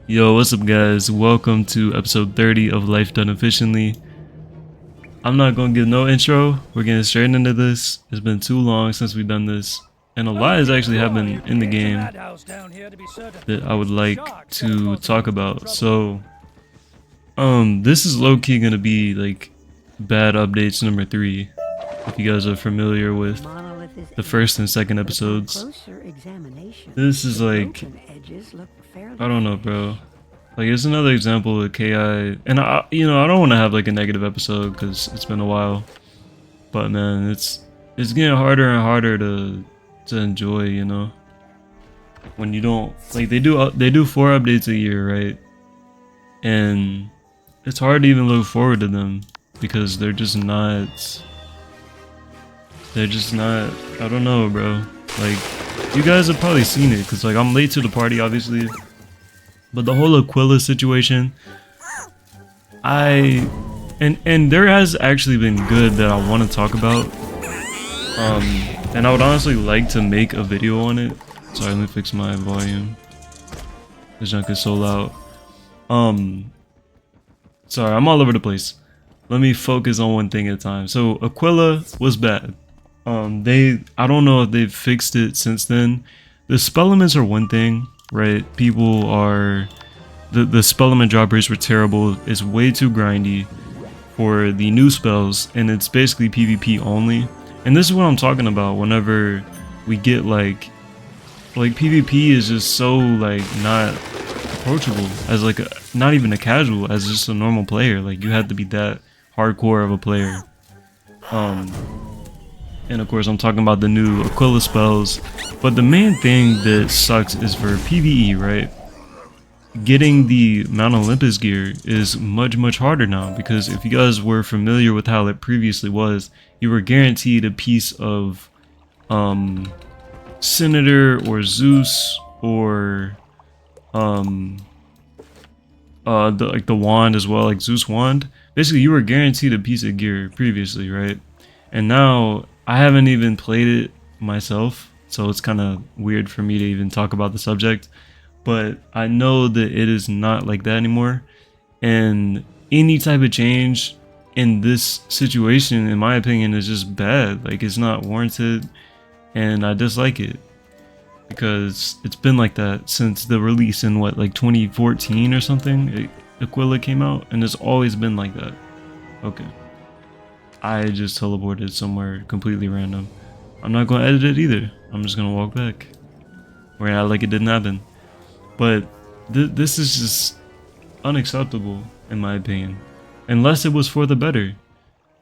Yo, what's up guys? Welcome to episode 30 of Life Done Efficiently. I'm not gonna give no intro, we're getting straight into this. It's been too long since we've done this, and a lot has actually happened in the game that I would like to talk about. So, this is low-key gonna be like bad updates number 3, if you guys are familiar with the first and second episodes. This is like, I don't know, bro. Like, it's another example of KI, and I don't want to have like a negative episode because it's been a while, but man, it's getting harder and harder to enjoy, when you don't like they do 4 updates a year, right? And it's hard to even look forward to them because they're just not. I don't know, bro. Like, you guys have probably seen it because like I'm late to the party, obviously. But the whole Aquila situation, and there has actually been good that I want to talk about. And I would honestly like to make a video on it. Sorry, let me fix my volume. This junk is so loud. Sorry, I'm all over the place. Let me focus on one thing at a time. So Aquila was bad. I don't know if they've fixed it since then. The spell limits are one thing. Right, people are the spell limit drop rates were terrible. It's way too grindy for the new spells, and it's basically PvP only. And this is what I'm talking about. Whenever we get like PvP is just so like not approachable as like not even a casual, as just a normal player. Like, you have to be that hardcore of a player. And of course I'm talking about the new Aquila spells. But the main thing that sucks is for PvE, right? Getting the Mount Olympus gear is much harder now, because if you guys were familiar with how it previously was, you were guaranteed a piece of Senator or Zeus or the wand as well, like Zeus wand. Basically you were guaranteed a piece of gear previously, right? And now I haven't even played it myself, so it's kind of weird for me to even talk about the subject, but I know that it is not like that anymore. And any type of change in this situation, in my opinion, is just bad. Like, it's not warranted, and I dislike it because it's been like that since the release in what, like 2014 or something. Aquila came out, and it's always been like that. Okay, I just teleported somewhere completely random. I'm not gonna edit it either. I'm just gonna walk back, or act like it didn't happen. But this is just unacceptable in my opinion, unless it was for the better.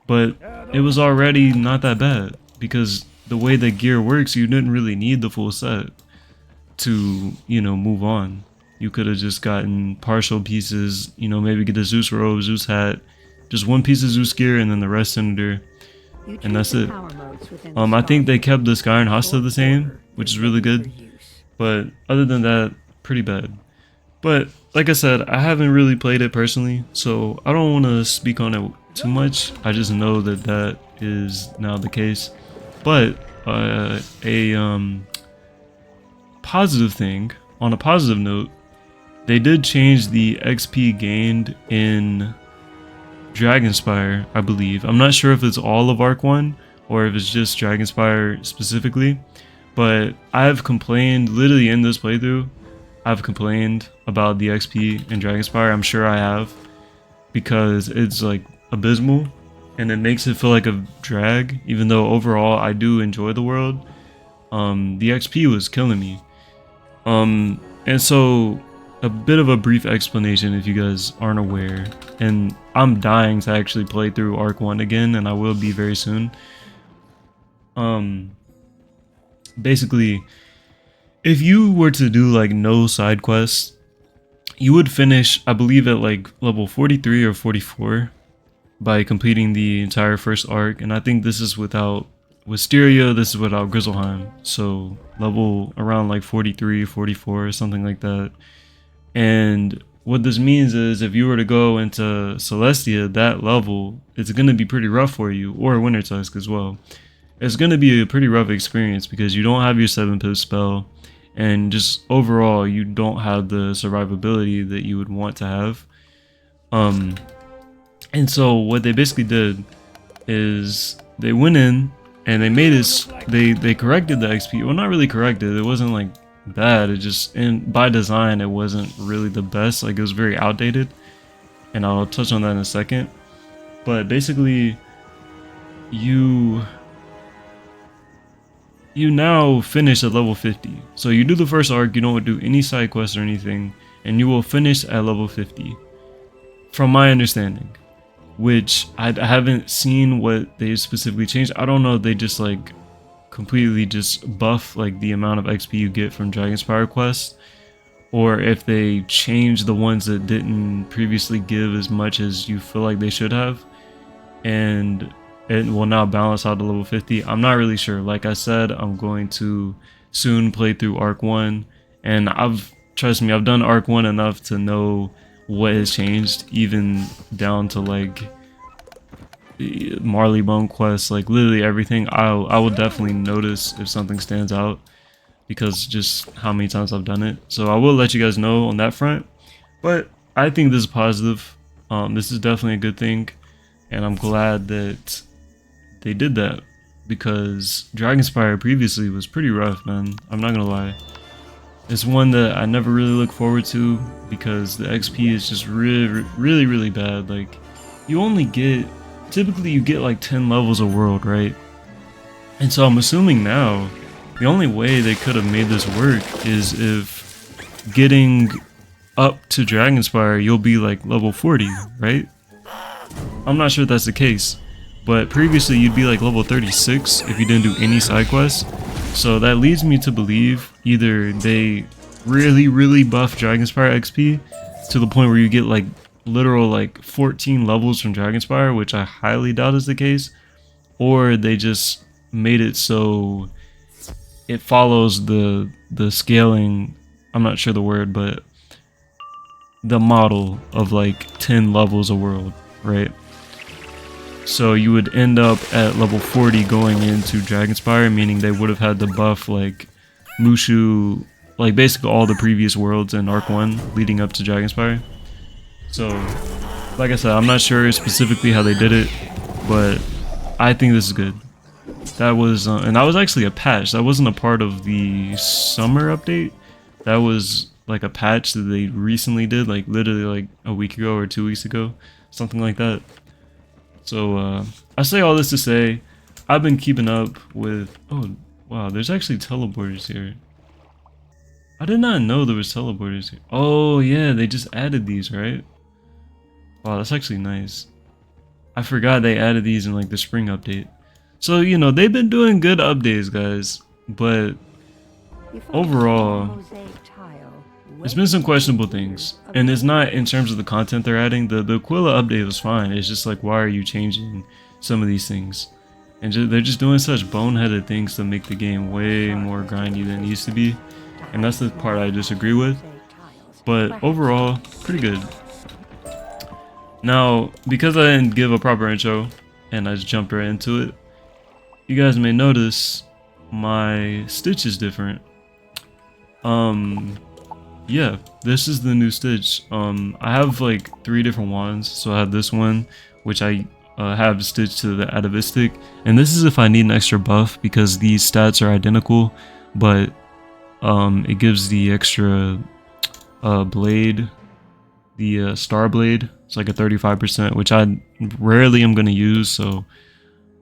But it was already not that bad, because the way that gear works, you didn't really need the full set to, move on. You could have just gotten partial pieces, maybe get the Zeus robe, Zeus hat, just one piece of Zeus gear, and then the rest Senator, and that's it. I think they kept the Sky and Hasta the same, which is really good, but other than that, pretty bad. But like I said, I haven't really played it personally, so I don't want to speak on it too much. I just know that that is now the case. But a positive thing, on a positive note, they did change the XP gained in Dragonspire, I believe. I'm not sure if it's all of Arc 1 or if it's just Dragonspire specifically, but I've complained literally in this playthrough. I've complained about the XP in Dragonspire. I'm sure I have, because it's like abysmal and it makes it feel like a drag, even though overall I do enjoy the world. The XP was killing me. And so a bit of a brief explanation if you guys aren't aware, and I'm dying to actually play through Arc 1 again, and I will be very soon. Basically, if you were to do like no side quests, you would finish, I believe, at like level 43 or 44 by completing the entire first arc, and I think this is without Wisteria, this is without Grizzleheim, so level around like 43, 44 or something like that. And what this means is, if you were to go into Celestia, that level, it's going to be pretty rough for you, or Winter Tusk as well. It's going to be a pretty rough experience because you don't have your 7-pip spell, and just overall you don't have the survivability that you would want to have. And so what they basically did is they went in and they made this, they corrected the XP. Well, not really corrected, it wasn't like bad, it just, and by design it wasn't really the best, like it was very outdated, and I'll touch on that in a second. But basically you now finish at level 50. So you do the first arc, you don't do any side quests or anything, and you will finish at level 50 from my understanding, which I haven't seen what they specifically changed. I don't know if they just like completely just buff like the amount of XP you get from Dragonspire quests, or if they changed the ones that didn't previously give as much as you feel like they should have, and it will now balance out to level 50. I'm not really sure. Like I said, I'm going to soon play through Arc 1, and trust me, I've done Arc 1 enough to know what has changed, even down to like Marley Bone quests, like literally everything. I will definitely notice if something stands out, because just how many times I've done it. So I will let you guys know on that front. But I think this is positive. This is definitely a good thing, and I'm glad that they did that, because Dragonspire previously was pretty rough, man. I'm not gonna lie. It's one that I never really look forward to, because the XP is just really bad. Like, you only get, typically you get like 10 levels a world, right? And so I'm assuming now the only way they could have made this work is if getting up to Dragonspire you'll be like level 40, right? I'm not sure if that's the case, but previously you'd be like level 36 if you didn't do any side quests. So that leads me to believe either they really buff Dragonspire XP to the point where you get like literal like 14 levels from Dragonspire, which I highly doubt is the case, or they just made it so it follows the scaling, I'm not sure the word, but the model of like 10 levels a world, right? So you would end up at level 40 going into Dragonspire, meaning they would have had to buff like Mushu, like basically all the previous worlds in Arc 1 leading up to Dragonspire. So, like I said, I'm not sure specifically how they did it, but I think this is good. That was, and that was actually a patch. That wasn't a part of the summer update. That was like a patch that they recently did, like literally like a week ago or 2 weeks ago, something like that. So I say all this to say, I've been keeping up with, oh wow, there's actually teleporters here. I did not know there was teleporters here. Oh yeah, they just added these, right? Wow, that's actually nice. I forgot they added these in like the spring update. So, you know, they've been doing good updates, guys, but overall, there's been some questionable things, and it's not in terms of the content they're adding. The Aquila update was fine. It's just like, why are you changing some of these things? And they're just doing such boneheaded things to make the game way more grindy than it used to be, and that's the part I disagree with. But overall, pretty good. Now, because I didn't give a proper intro and I just jumped right into it, you guys may notice my stitch is different. Yeah, this is the new stitch. I have like 3 different wands. So I have this one, which I have stitched to the atavistic, and this is if I need an extra buff, because these stats are identical, but it gives the extra blade, the star blade. It's like a 35%, which I rarely am going to use, so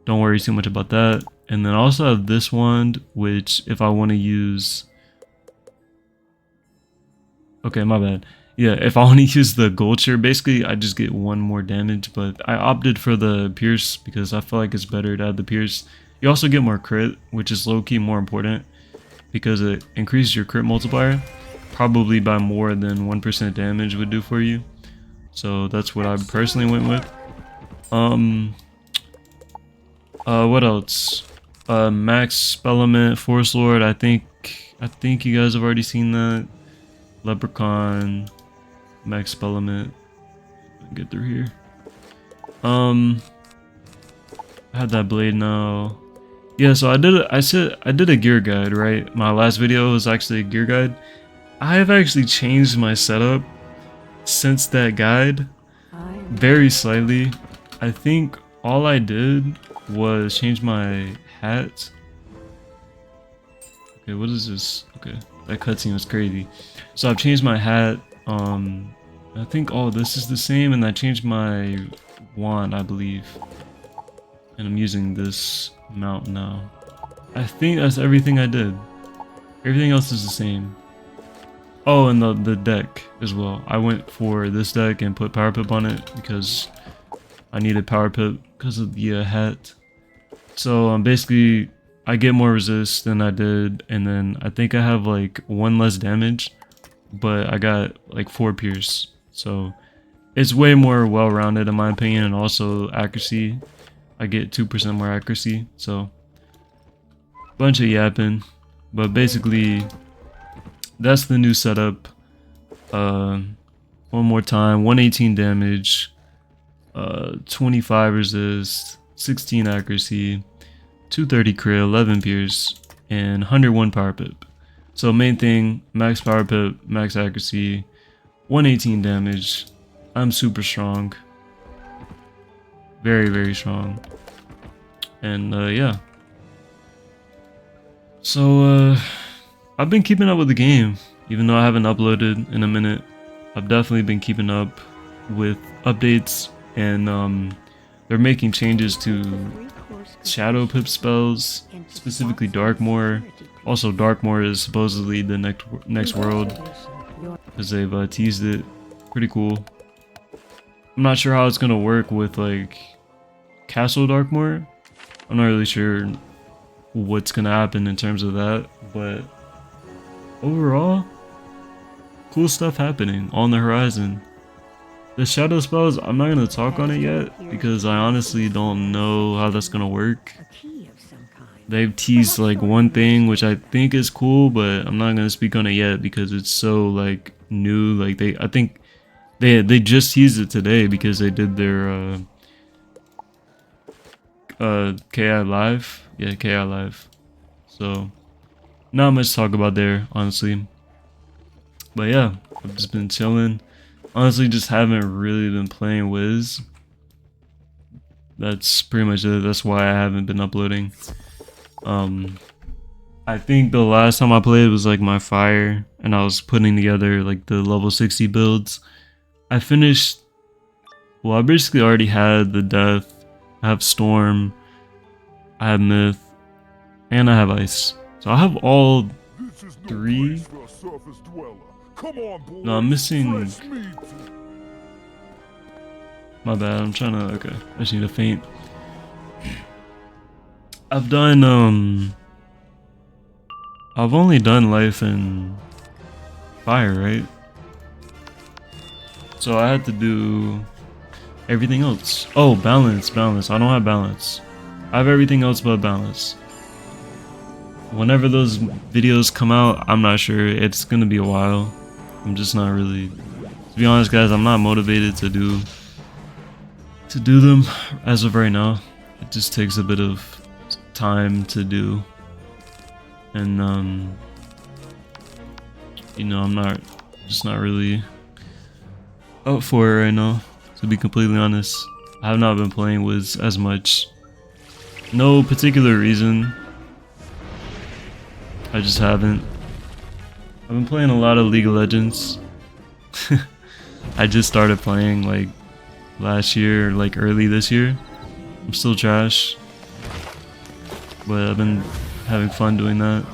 don't worry too much about that. And then I also have this wand, which if I want to use, okay, my bad. Yeah, if I want to use the Gulcher, basically I just get 1 more damage, but I opted for the Pierce because I feel like it's better to add the Pierce. You also get more crit, which is low-key more important because it increases your crit multiplier, probably by more than 1% damage would do for you. So that's what I personally went with. What else? Max Spellement, Force Lord. I think you guys have already seen that. Leprechaun, Max Spellement. Get through here. I have that blade now. Yeah, so I did a gear guide, right? My last video was actually a gear guide. I have actually changed my setup since that guide very slightly. I think all I did was change my hat. Okay, what is this? Okay, that cutscene was crazy. So I've changed my hat. I think all this is the same, and I changed my wand, I believe. And I'm using this mount now. I think that's everything I did. Everything else is the same. Oh, and the deck as well. I went for this deck and put power pip on it because I needed power pip because of the hat. So basically I get more resist than I did, and then I think I have like 1 less damage, but I got like 4 pierce. So it's way more well-rounded in my opinion, and also accuracy. I get 2% more accuracy, so bunch of yapping. But basically that's the new setup. One more time, 118 damage, 25 resist, 16 accuracy, 230 crit, 11 pierce, and 101 power pip. So main thing, max power pip, max accuracy, 118 damage. I'm super strong. Very, very strong. And yeah. So I've been keeping up with the game, even though I haven't uploaded in a minute. I've definitely been keeping up with updates, and they're making changes to shadow pip spells, specifically Darkmoor. Also, Darkmoor is supposedly the next world, because they've teased it. Pretty cool. I'm not sure how it's gonna work with like Castle Darkmoor. I'm not really sure what's gonna happen in terms of that, but overall, cool stuff happening on the horizon. The shadow spells, I'm not gonna talk on it yet because I honestly don't know how that's gonna work. They've teased like one thing which I think is cool, but I'm not gonna speak on it yet because it's so like new. Like I think they just teased it today because they did their KI live. Yeah, KI live. So not much to talk about there, honestly. But yeah, I've just been chilling. Honestly, just haven't really been playing Wiz. That's pretty much it. That's why I haven't been uploading. I think the last time I played was like my fire, and I was putting together like the level 60 builds. I finished. Well, I basically already had the death. I have storm. I have myth, and I have ice. So I have all 3. No, I'm missing. My bad. I'm trying to. Okay, I just need to faint. I've done. I've only done life and fire, right? So I had to do everything else. Oh, balance. I don't have balance. I have everything else but balance. Whenever those videos come out, I'm not sure. It's gonna be a while. I'm just not really, to be honest guys, I'm not motivated to do them as of right now. It just takes a bit of time to do, and you know, I'm just not really up for it right now, to be completely honest. I have not been playing Wiz as much. No particular reason, I just haven't. I've been playing a lot of League of Legends. I just started playing like last year, like early this year. I'm still trash, but I've been having fun doing that.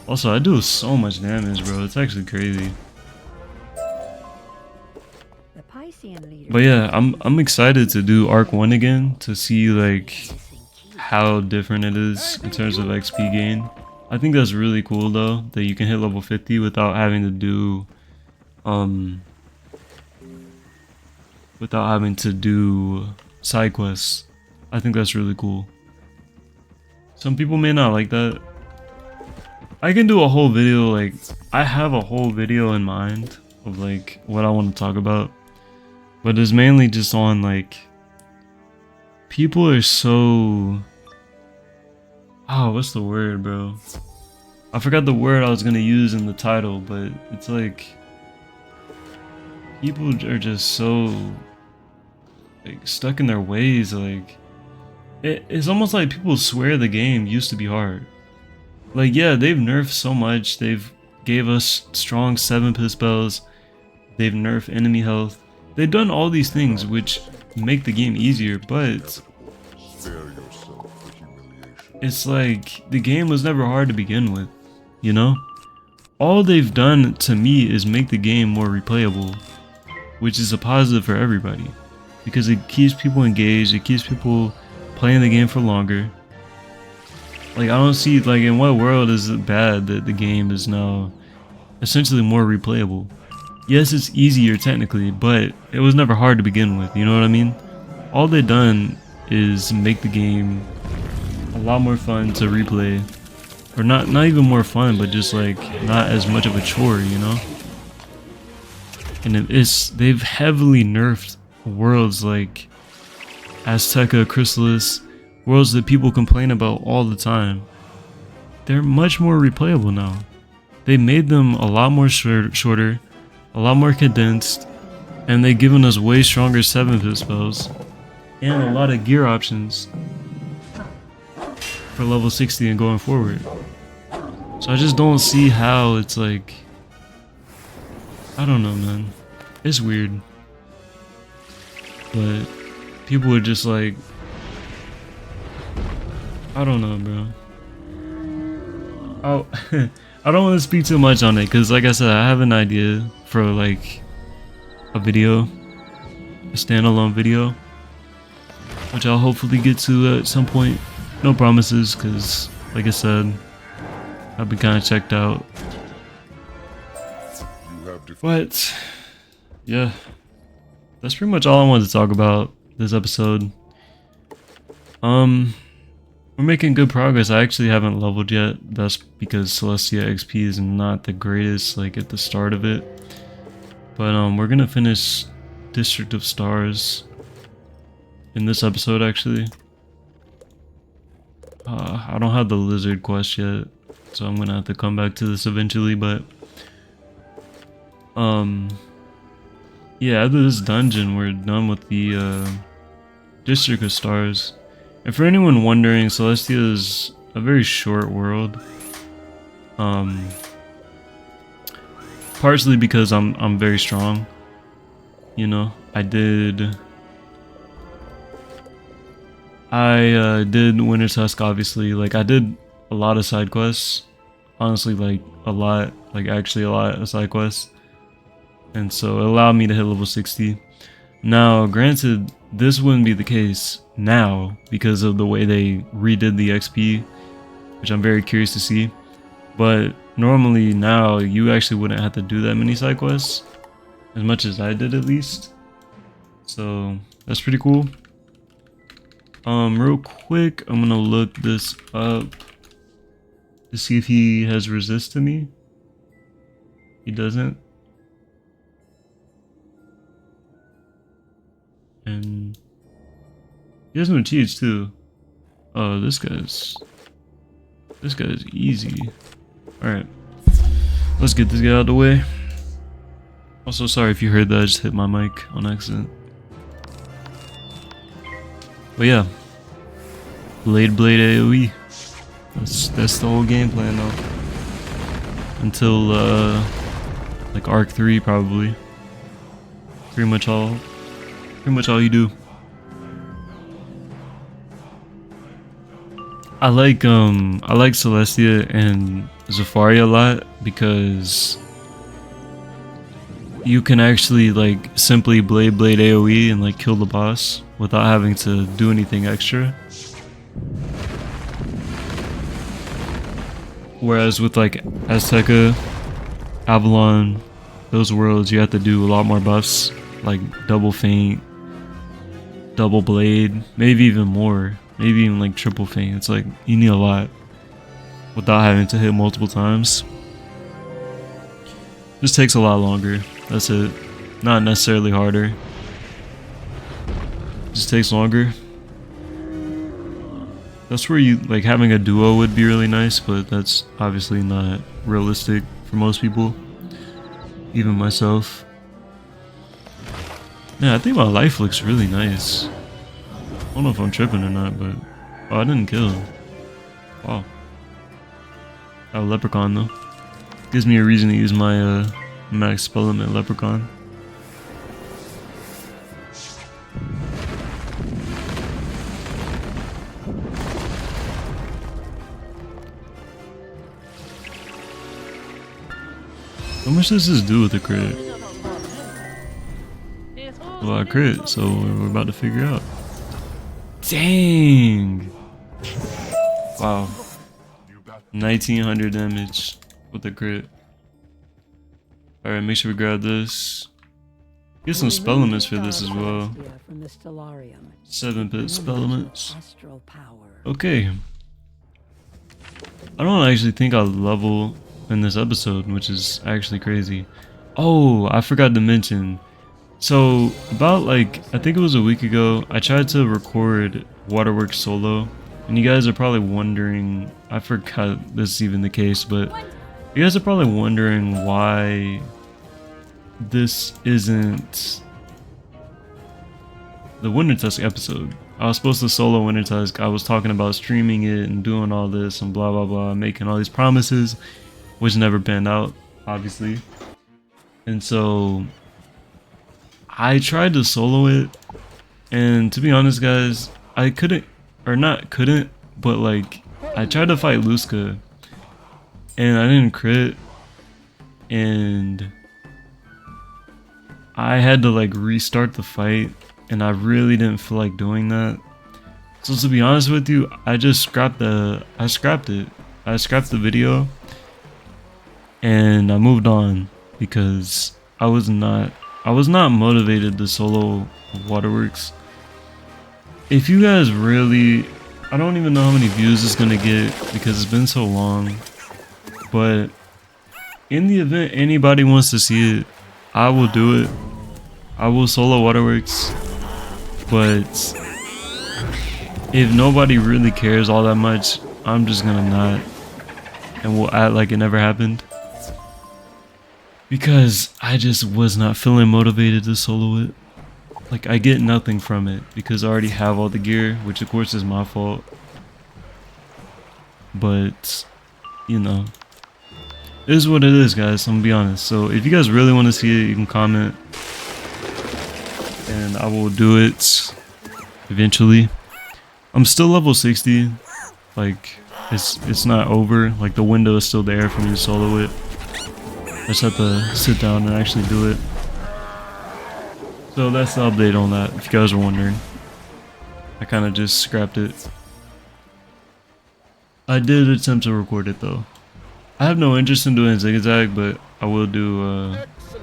Also, I do so much damage, bro. It's actually crazy. But yeah, I'm excited to do Arc 1 again to see like how different it is in terms of XP gain. I think that's really cool though, that you can hit level 50 without having to do side quests. I think that's really cool. Some people may not like that. I can do a whole video, like I have a whole video in mind of like what I want to talk about, but it's mainly just on like people are so Oh, what's the word, bro? I forgot the word I was gonna use in the title, but it's like people are just so like stuck in their ways. Like it's almost like people swear the game used to be hard. Like yeah, they've nerfed so much. They've gave us strong 7-pit spells. They've nerfed enemy health. They've done all these things which make the game easier, but it's like the game was never hard to begin with, you know? All they've done to me is make the game more replayable, which is a positive for everybody because it keeps people engaged, it keeps people playing the game for longer. Like I don't see, like, in what world is it bad that the game is now essentially more replayable? Yes, it's easier technically, but it was never hard to begin with, you know what I mean? All they've done is make the game a lot more fun to replay. Or not even more fun, but just like not as much of a chore, you know? And they've heavily nerfed worlds like Azteca, Chrysalis, worlds that people complain about all the time. They're much more replayable now. They made them a lot more shorter, a lot more condensed, and they've given us way stronger 7-pit spells and a lot of gear options for level 60 and going forward. So I just don't see how it's like, I don't know, man. It's weird. But people are just like, I don't know, bro. Oh, I don't want to speak too much on it because, like I said, I have an idea for like a video, a standalone video, which I'll hopefully get to at some point. No promises because, like I said, I've been kind of checked out. But yeah, that's pretty much all I wanted to talk about this episode. We're making good progress. I actually haven't leveled yet. That's because Celestia XP is not the greatest like at the start of it. But we're gonna finish District of Stars in this episode actually. I don't have the lizard quest yet, so I'm gonna have to come back to this eventually, but yeah, after this dungeon we're done with the District of Stars. And for anyone wondering, Celestia is a very short world. Partially because I'm very strong. You know, I did Winter Tusk, obviously. Like I did a lot of side quests. Honestly, like a lot, like actually a lot of side quests. And so it allowed me to hit level 60. Now, granted, this wouldn't be the case now because of the way they redid the XP, which I'm very curious to see. But normally now you actually wouldn't have to do that many side quests, as much as I did at least. So that's pretty cool. Real quick, I'm gonna look this up to see if he has resist to me. He doesn't. And he has no cheats too. Oh, this guy's easy. Alright. Let's get this guy out of the way. Also, sorry if you heard that, I just hit my mic on accident. But yeah. Blade AoE. That's the whole game plan now. Until like Arc 3 probably. Pretty much all you do. I like Celestia and Zafari a lot because you can actually like simply blade AoE and like kill the boss without having to do anything extra. Whereas with like Azteca, Avalon, those worlds you have to do a lot more buffs, like double feint, double blade, maybe even more, maybe even like triple feint. It's like you need a lot without having to hit multiple times. Just takes a lot longer. That's it. Not necessarily harder. Just takes longer. That's where you like having a duo would be really nice, but that's obviously not realistic for most people, even myself. Yeah, I think my life looks really nice. I don't know if I'm tripping or not, but oh, I didn't kill him. Wow. Oh, leprechaun though. Gives me a reason to use my max spell limit leprechaun. How much does this do with the crit? Well, I crit, so we're about to figure out. Dang! Wow. 1900 damage with the crit. Alright, make sure we grab this. Get some spell limits for this as well. 7-bit spell limits. Okay. I don't actually think I'll level in this episode, which is actually crazy. Oh, I forgot to mention. So, about like, I think it was a week ago, I tried to record Waterworks solo. And you guys are probably wondering, I forgot this is even the case, but you guys are probably wondering why this isn't the Winter Tusk episode. I was supposed to solo Winter Tusk. I was talking about streaming it and doing all this and blah blah blah, making all these promises, which never panned out, obviously. And so I tried to solo it, and to be honest guys, I couldn't, or not couldn't, but like I tried to fight Luska and I didn't crit, and I had to like restart the fight, and I really didn't feel like doing that. So to be honest with you, I just scrapped it. I scrapped the video and I moved on because I was not motivated to solo Waterworks. If you guys really, I don't even know how many views it's gonna get because it's been so long, but in the event anybody wants to see it, I will do it. I will solo Waterworks, but if nobody really cares all that much, I'm just gonna not, and we'll act like it never happened, because I just was not feeling motivated to solo it. Like, I get nothing from it because I already have all the gear, which of course is my fault, but you know, it is what it is guys, I'm gonna be honest. So if you guys really want to see it, you can comment and I will do it eventually. I'm still level 60, like it's not over, like the window is still there for me to solo it. I just have to sit down and actually do it. So that's the update on that, if you guys are wondering. I kind of just scrapped it. I did attempt to record it though. I have no interest in doing zigzag, but I will do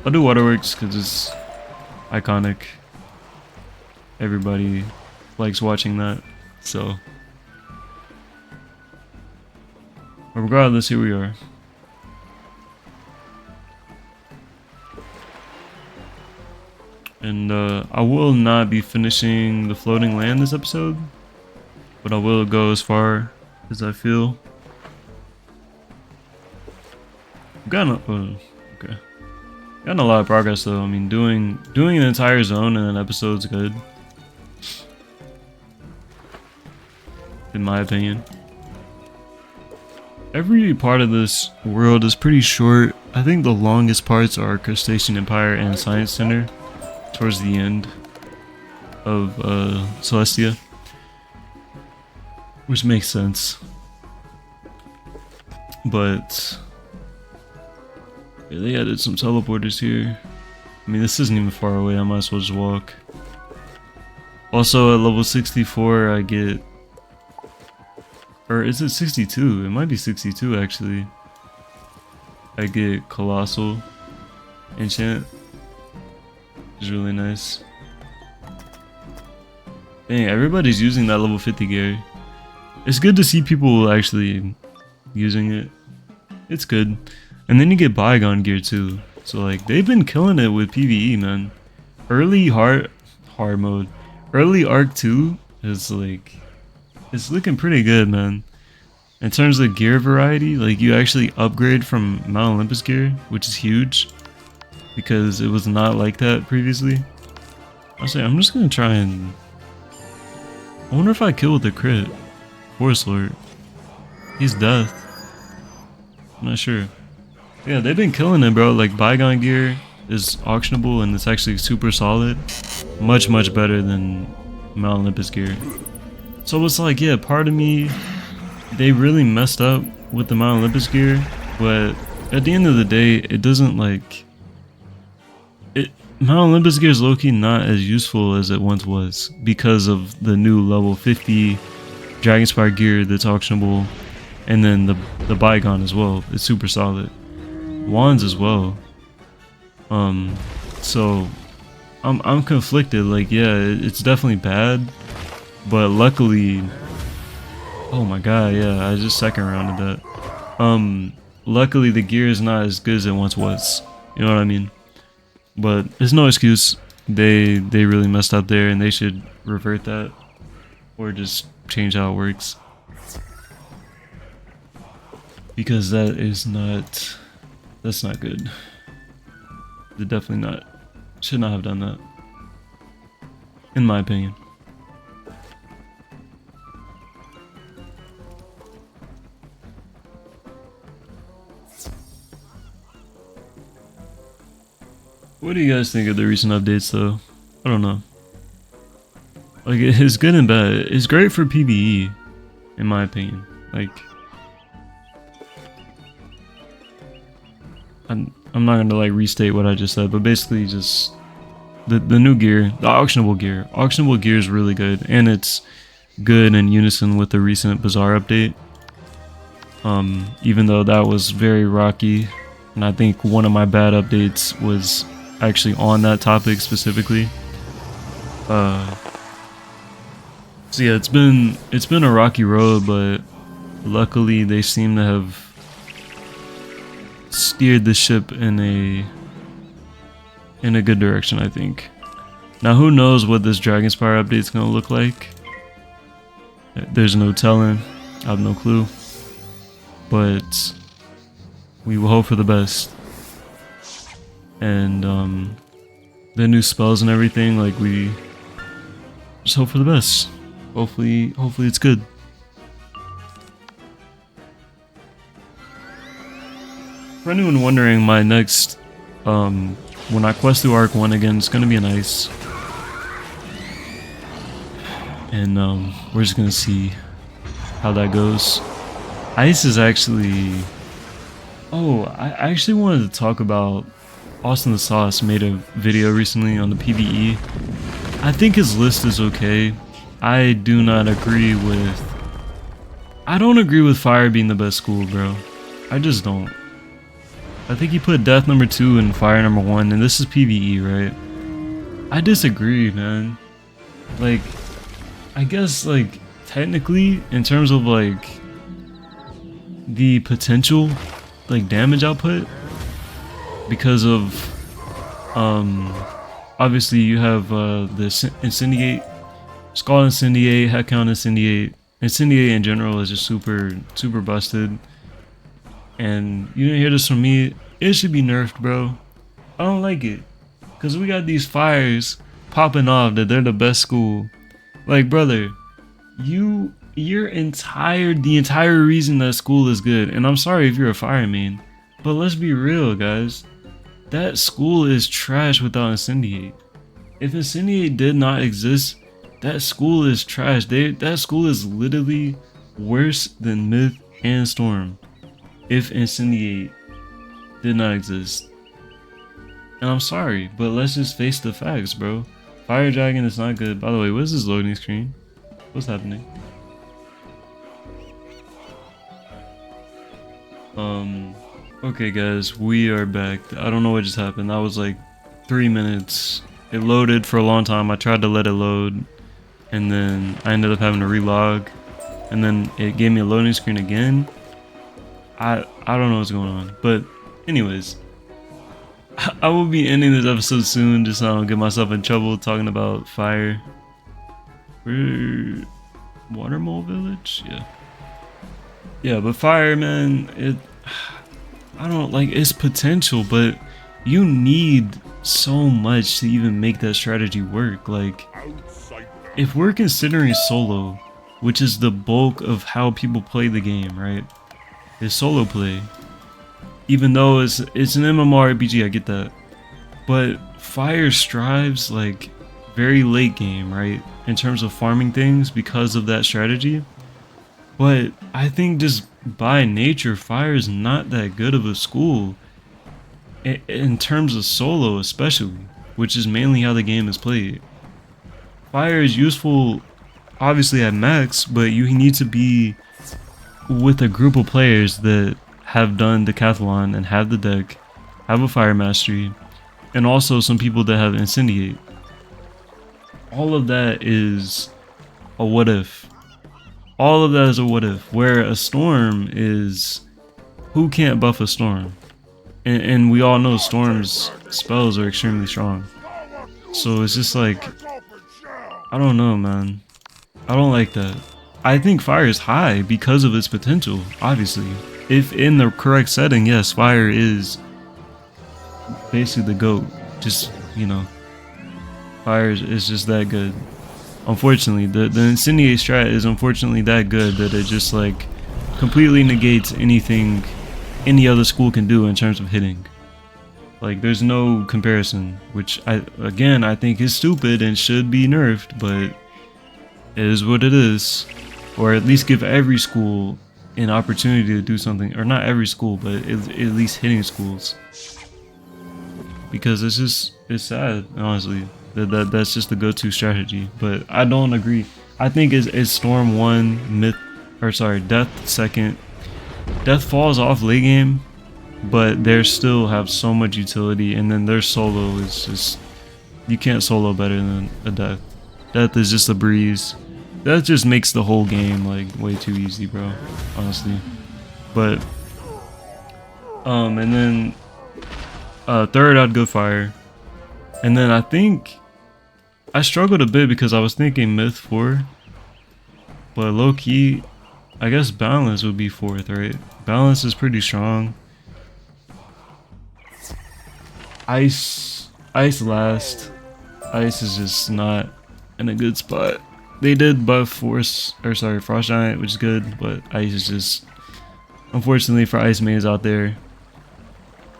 I'll do Waterworks because it's iconic. Everybody likes watching that, so regardless, here we are. And I will not be finishing the floating land this episode, but I will go as far as I feel. Gotten a lot of progress though. I mean, doing an entire zone in an episode's good, in my opinion. Every part of this world is pretty short. I think the longest parts are Crustacean Empire and Science Center towards the end of Celestia, which makes sense. But yeah, they added some teleporters here. I mean, this isn't even far away, I might as well just walk. Also at level 64 I get, or is it 62? It might be 62 actually. I get Colossal Enchant, which is really nice. Dang, everybody's using that level 50 gear. It's good to see people actually using it. It's good. And then you get Bygone gear too. So like, they've been killing it with PvE, man. Early hard mode. Early Arc 2 is like it's looking pretty good, man. In terms of gear variety, like you actually upgrade from Mount Olympus gear, which is huge because it was not like that previously. I'll say I'm just gonna try and. I wonder if I kill with the crit. Forest Lord. He's death. I'm not sure. Yeah, they've been killing it, bro. Like Bygone gear is auctionable and it's actually super solid. Much better than Mount Olympus gear. So it's like, yeah, part of me, they really messed up with the Mount Olympus gear, but at the end of the day, it doesn't like Mount Olympus gear is low-key not as useful as it once was because of the new level 50 Dragonspire gear that's auctionable, and then the Bygone as well. It's super solid. Wands as well. So I'm conflicted. Like, yeah, it's definitely bad, but luckily, oh my god, yeah, I just second rounded that. Luckily the gear is not as good as it once was. You know what I mean? But there's no excuse. They really messed up there, and they should revert that, or just change how it works. Because that's not good. They're definitely not. Should not have done that. In my opinion. What do you guys think of the recent updates though? I don't know. Like, it's good and bad. It's great for PvE, in my opinion. Like, I'm not gonna like restate what I just said, but basically just the new gear, the auctionable gear. Auctionable gear is really good, and it's good in unison with the recent Bazaar update. Even though that was very rocky, and I think one of my bad updates was actually on that topic specifically. So yeah, it's been a rocky road, but luckily they seem to have steered the ship in a good direction, I think. Now who knows what this Dragonspire update's gonna look like? There's no telling. I have no clue. But we will hope for the best. And the new spells and everything, like, we just hope for the best. Hopefully it's good. For anyone wondering, my next when I quest through Arc 1 again, it's gonna be an ice. And we're just gonna see how that goes. Ice is actually... Oh, I actually wanted to talk about... Austin the Sauce made a video recently on the PvE. I think his list is okay. I do not agree with... I don't agree with Fire being the best school, bro. I just don't. I think he put Death number 2 and Fire number 1, and this is PvE, right? I disagree, man. Like, I guess, like, technically, in terms of, like, the potential, like, damage output, because of, obviously you have, the Incendiate, Scald Incendiate, Headcount Incendiate. Incendiate in general is just super busted. And you didn't hear this from me, it should be nerfed, bro. I don't like it. Cause we got these fires popping off that they're the best school. Like, brother, the entire reason that school is good, and I'm sorry if you're a fire main, but let's be real, guys. That school is trash without Incendiate. If Incendiate did not exist, that school is trash. That school is literally worse than Myth and Storm if Incendiate did not exist. And I'm sorry, but let's just face the facts, bro. Fire Dragon is not good. By the way, what is this loading screen? What's happening? Okay guys, we are back. I don't know what just happened. That was like 3 minutes. It loaded for a long time. I tried to let it load, and then I ended up having to relog, and then it gave me a loading screen again. I don't know what's going on, but anyways, I will be ending this episode soon, just so I don't get myself in trouble talking about fire. Watermole Village? Yeah. Yeah, but fire, man, I don't like its potential, but you need so much to even make that strategy work. Like, if we're considering solo, which is the bulk of how people play the game, right? Is solo play. Even though it's an MMORPG, I get that. But fire strives like very late game, right? In terms of farming things because of that strategy. But I think just by nature, fire is not that good of a school. In terms of solo especially, which is mainly how the game is played. Fire is useful obviously at max, but you need to be with a group of players that have done Decathlon and have the deck, have a fire mastery, and also some people that have incendiate. All of that is a what if. All of that is a what if, where a storm is who can't buff a storm? And we all know storm's spells are extremely strong. So it's just like, I don't know, man. I don't like that. I think fire is high because of its potential, obviously. If in the correct setting, yes, fire is basically the GOAT. Just, you know, fire is just that good. Unfortunately, the incendiate strat is unfortunately that good that it just like completely negates anything any other school can do in terms of hitting. Like, there's no comparison, which I think is stupid and should be nerfed, but it is what it is. Or at least give every school an opportunity to do something, or not every school, but at least hitting schools. Because it's sad, honestly, that's just the go-to strategy. But I don't agree. I think it's Storm 1, Death 2nd. Death falls off late game, but they still have so much utility, and then their solo is just, you can't solo better than a Death. Death is just a breeze. That just makes the whole game like way too easy, bro, honestly. But and then third I'd go fire. And then I think I struggled a bit because I was thinking myth 4, but low key I guess balance would be 4th, right? Balance is pretty strong. Ice last. Ice is just not in a good spot. They did buff Frost Giant, which is good, but Ice is just, unfortunately for Ice mains out there,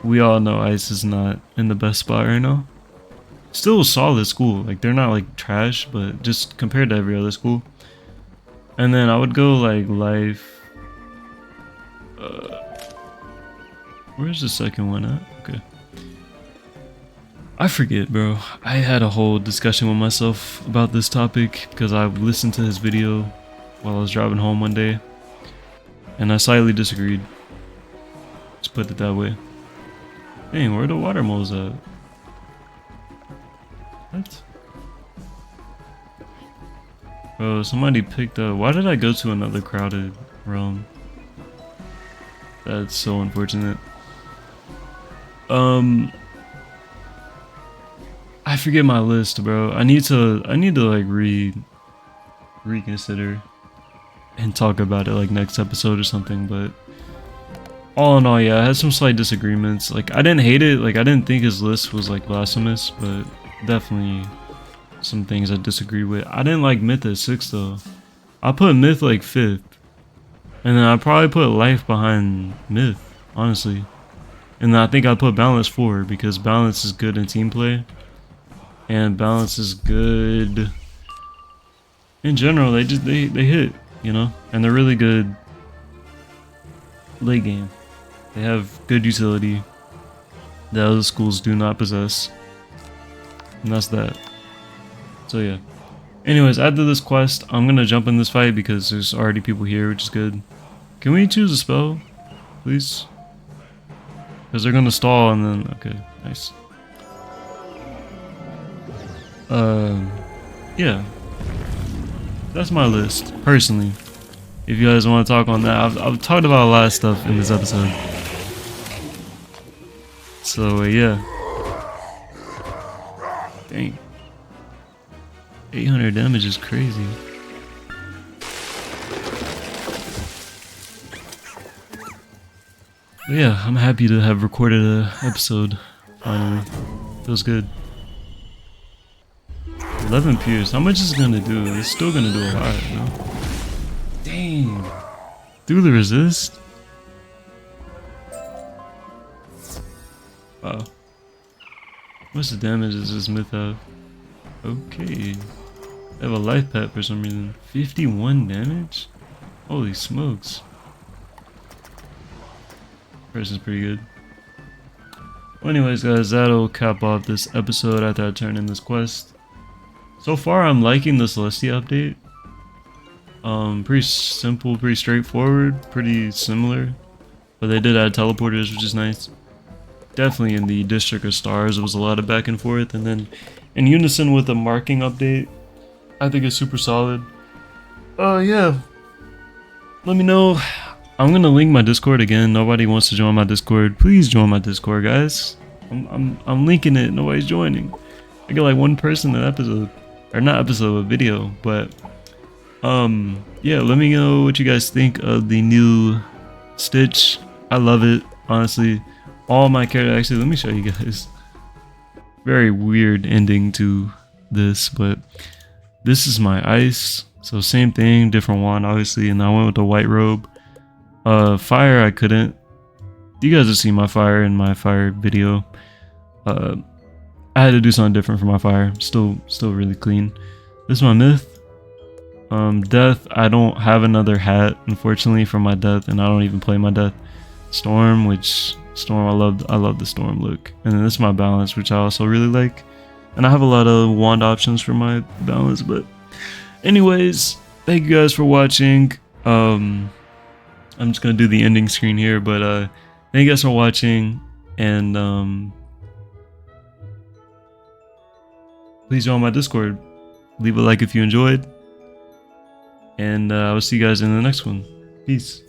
we all know Ice is not in the best spot right now. Still a solid school, like they're not like trash, but just compared to every other school. And then I would go like life. Where's the second one at? Okay. I forget, bro. I had a whole discussion with myself about this topic because I listened to his video while I was driving home one day, and I slightly disagreed. Let's put it that way. Dang, where are the water moles at? What? Bro, somebody picked up. Why did I go to another crowded realm? That's so unfortunate. I forget my list, bro. I need to like reconsider and talk about it like next episode or something. But all in all, yeah, I had some slight disagreements. Like, I didn't hate it. Like, I didn't think his list was like blasphemous, but definitely some things I disagree with. I didn't like Myth at 6th though. I put Myth like 5th, and then I probably put Life behind Myth, honestly. And then I think I put Balance 4 because Balance is good in team play. And balance is good in general. They hit, you know, and they're really good late game. They have good utility that other schools do not possess, and that's that. So yeah. Anyways, after this quest, I'm gonna jump in this fight because there's already people here, which is good. Can we choose a spell, please? Because they're gonna stall and then okay, nice. Yeah, that's my list personally. If you guys want to talk on that, I've talked about a lot of stuff in this episode. So yeah, dang, 800 damage is crazy. But yeah, I'm happy to have recorded a episode finally. Feels good. 11 Pierce. How much is it gonna do? It's still gonna do a lot, though. Dang. Through the resist? Wow. What's the damage does this myth have? Okay. I have a life pet for some reason. 51 damage? Holy smokes. Person's pretty good. Well, anyways, guys, that'll cap off this episode after I turn in this quest. So far, I'm liking the Celestia update. Pretty simple, pretty straightforward, pretty similar. But they did add teleporters, which is nice. Definitely in the District of Stars, it was a lot of back and forth. And then in unison with the marking update, I think it's super solid. Yeah. Let me know. I'm gonna link my Discord again. Nobody wants to join my Discord. Please join my Discord, guys. I'm linking it. Nobody's joining. I get like one person an episode, or not episode, a video. But yeah. Let me know what you guys think of the new Stitch. I love it, honestly. All my characters. Actually, let me show you guys. Very weird ending to this, but this is my ice. So same thing, different wand, obviously, and I went with the white robe. Fire, I couldn't. You guys have seen my fire in my fire video. I had to do something different for my fire. Still really clean. This is my myth. Death, I don't have another hat, unfortunately, for my death, and I don't even play my death. Storm, which Storm, I love the Storm look. And then this is my balance, which I also really like. And I have a lot of wand options for my balance, but anyways, thank you guys for watching. I'm just gonna do the ending screen here, but thank you guys for watching, and please join my Discord. Leave a like if you enjoyed, and I will see you guys in the next one. Peace.